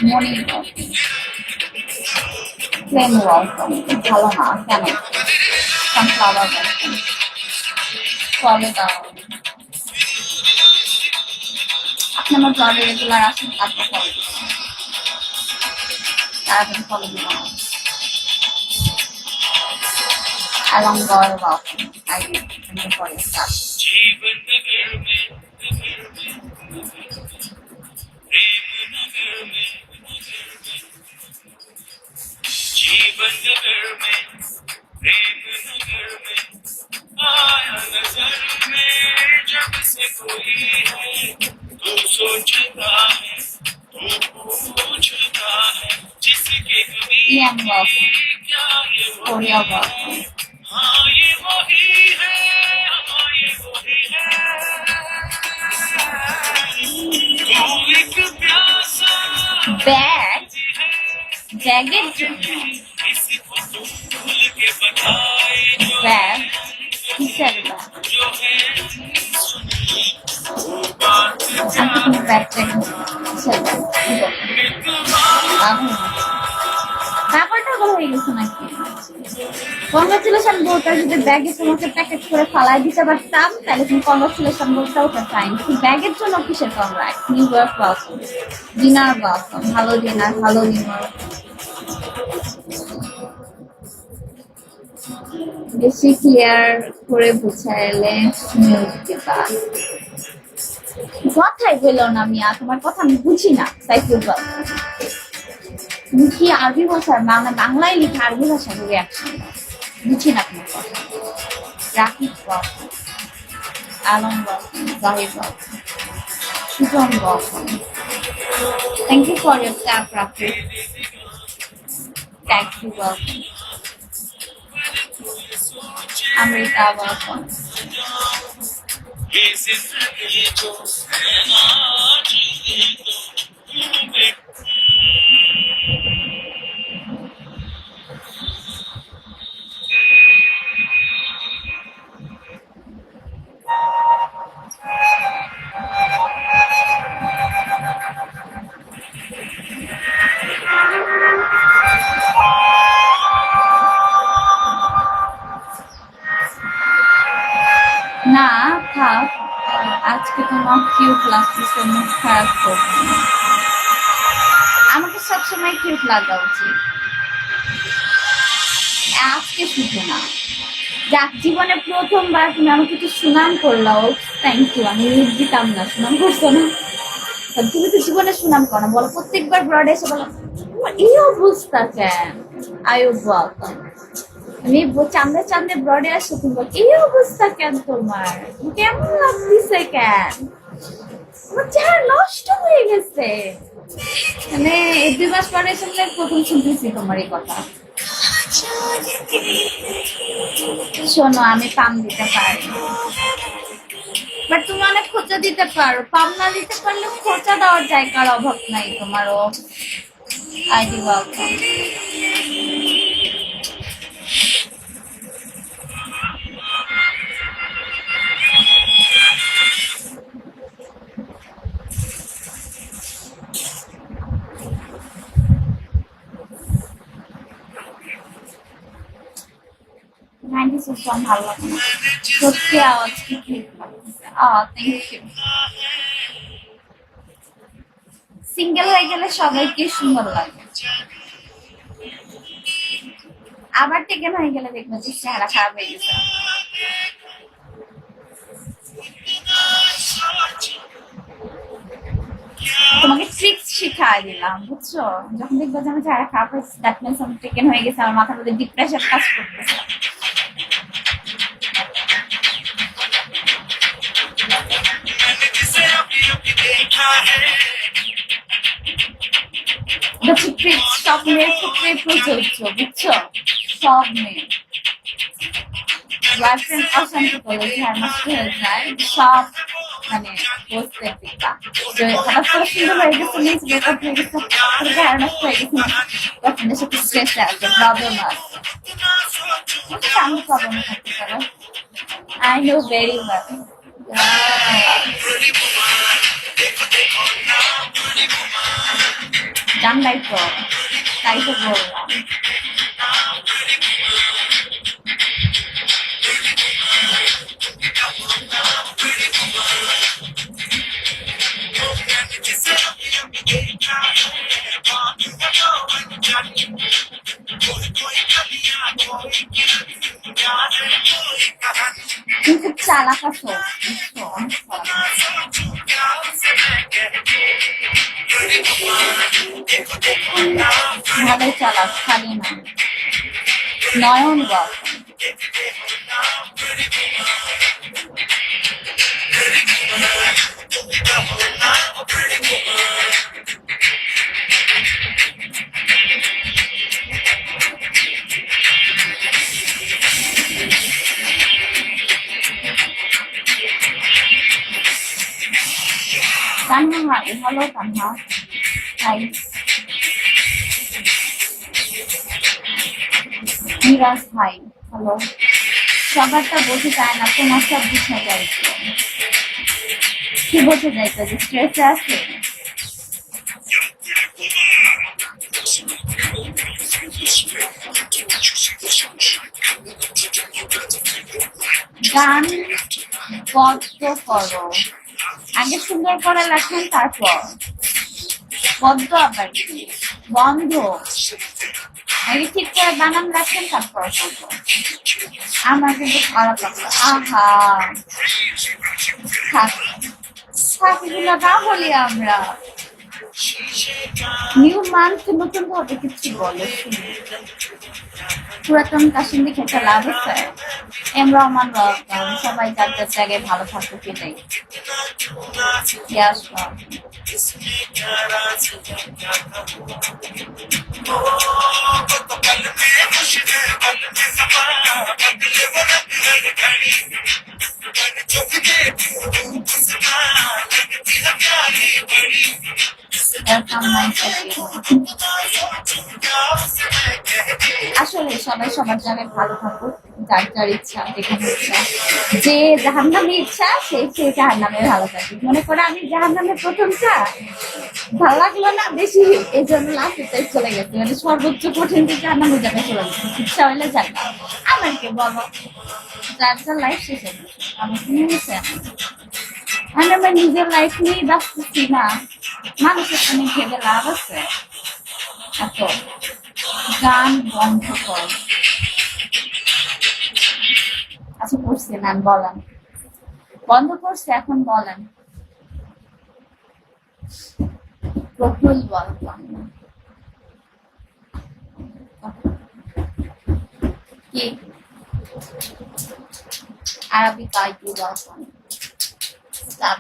Morning walk, plane walk ভালো না কেন? সানফ্লাওয়ার ফলো দাও। আপনি আমার ব্লগে রেগুলার আসেন, তারপর ফলো দিচ্ছেন, তারপর ফলো দিব না। along God walking. I will for your start. जीवन नगर में प्रेम नगर में आया नजर में जब से कोई है तू सोचता है तू पूछता है जिसके कभी क्या ये वही है हाँ ये वही है हाँ ये वही है तू एक प्यासा बैग ব্যাগের জন্য ব্যাগ কিসের ব্যাগ? আমি ব্যাগ কিসের ব্যাগ? ব্যাপারটা ভালো হয়ে গেছে নাকি? কংগ্রাচুলেশন বলতে যদি ব্যাগে তোমাকে প্যাকেট করে ফালাই দিতে পারতাম তাহলে তুমি কংগ্রাচুলেশন বলতে ওটা ফাইন, কিন্তু ব্যাগের জন্য কিসের congrats? New year welcome, dinner welcome, ভালো ডিনার, ভালো ডিনার। বেশি ক্লিয়ার করে বুঝাইলে কথাই বললো না মিয়া, তোমার কথা আমি বুঝি না। সাইফুল তুমি কি আরবি ভাষার বাংলায় লিখে আরবি ভাষার রিয়াকশন বুঝি না তোমার কথা। Rakib Alam Zahir Sujan thank you for your tap Rakib, thank you welcome. Amrita welcome. না থাক, আজকে তোমার কিউট লাগতেছে, মুখ খারাপ করবে না। আমাকে সবসময় কিউট লাগা উচিত, আজকে শুধু না। যাক, জীবনে প্রথমবার তুমি আমাকে একটু সুনাম করলাও, থ্যাংক ইউ। আমি দিতাম না, সুনাম করছো না, তুমি তো জীবনে সুনাম করো। বলো প্রত্যেকবার ব্রডে এসে বলো এই অবস্থা কেন? আয়ু ওয়েলকাম। আমি চান্দে চান্দে ব্রডে আসে, তুমি বল এই অবস্থা কেন তোমার, কেমন লাগতেছে কেন? আমার চেহারা নষ্ট হয়ে গেছে। মানে 2 মাস পরে শুনলে প্রথম শুনতেছি তোমার এই কথা। শোনো, আমি পাম দিতে পারি, বাট তুমি অনেক খোঁচা দিতে পারো। পাম না দিতে পারলে খোঁচা দেওয়ার জায়গার অভাব নাই তোমারও। ID welcome. ভালো লাগে না সত্যি, আওয়াজ কি ঠিক লাগছে। Thank you. সিঙ্গেল হয়ে গেলে সবাইকে সুন্দর লাগে, আবার টেকেন হয়ে গেলে দেখবো যে চেহারা খারাপ হয়ে গেছে। তোমাকে ট্রিক্স শিখাই দিলাম, বুঝছো? যখন দেখবো যে আমার চেহারা খারাপ হয়েছে, দ্যাট মিন্স আমি টেকেন হয়ে গেছে, আমার মাথার মধ্যে ডিপ্রেশন কাজ করতেছে। সব মেয়ের ক্ষেত্রে প্রযোজ্য, বুঝছো? সব মেয়ে বয়ফ্রেন্ড অশান্তি করলে ঝাড় নষ্ট হয়ে যায়, সব মানে বসতে পিতা হঠাৎ করে সুন্দর হয়ে গেছে, মিন্স ব্রেকআপ হয়ে গেছে, ঝাড় নষ্ট হয়ে গেছে, বয়ফ্রেন্ডের সাথে স্ট্রেস আছে, প্রবলেম আছে, সামনে প্রবলেম থাকতে পারো। I know very well. গান নাই তো, তাই তো বললাম। তুমি খুব চালাক আছো, বুঝছো? অনেক চালাক। ভালোই চালাক, খালি না। নয়ন গপ কান্না হয়, ভালো কান্না। তাই মিরাজ ভাই হ্যালো। সবারটা বোঝা যায় না, তোমার সব বুঝা যায়। কি বোঝা যায় তো, যে স্ট্রেসে আছে? গান বদ্ধ করো, আগে সুন্দর করে লেখেন, তারপর বদ্ধ আবার কি? বন্ধ। আগে ঠিক করে বানান রাখেন, তারপর বলবো। আমার কিন্তু খারাপ লাগলো। আহা থাক থাক, এগুলো না বলি আমরা। নিউ মান্থ নতুন ভাবে কিছু বলে, পুরাতন কাশিন্দি খেতে লাভ আছে। আমরা আমার সবাই যার যার জায়গায় ভালো থাকবো, এটাই। আসলে সবাই সবার জায়গায় ভালো থাকুক, যার যার ইচ্ছা, যেখানে ইচ্ছা, যে যাহার নামে ইচ্ছা সে যাহার নামে ভালো থাকে। মনে করে আমি যাহার নামে প্রথমটা ভালো লাগলো না বেশি, এই জন্য লাস্টে চলে গেছে, মানে সর্বোচ্চ কঠিন যে যাহার নামে যাবে চলে গেছে। ইচ্ছা হইলে যাই, আমার কে বলো, যার যার লাইফ শেষে আমার কি হয়েছে? আমি আমার নিজের লাইফ নিয়ে বাঁচতেছি না, মানুষের সঙ্গে ভেবে লাভ আছে? এত গান বন্ধ কর। আচ্ছা করছি না, বলেন বন্ধ করছে, এখন বলেন। প্রফুল বলতাম কি আরবিক আইটি বলতাম।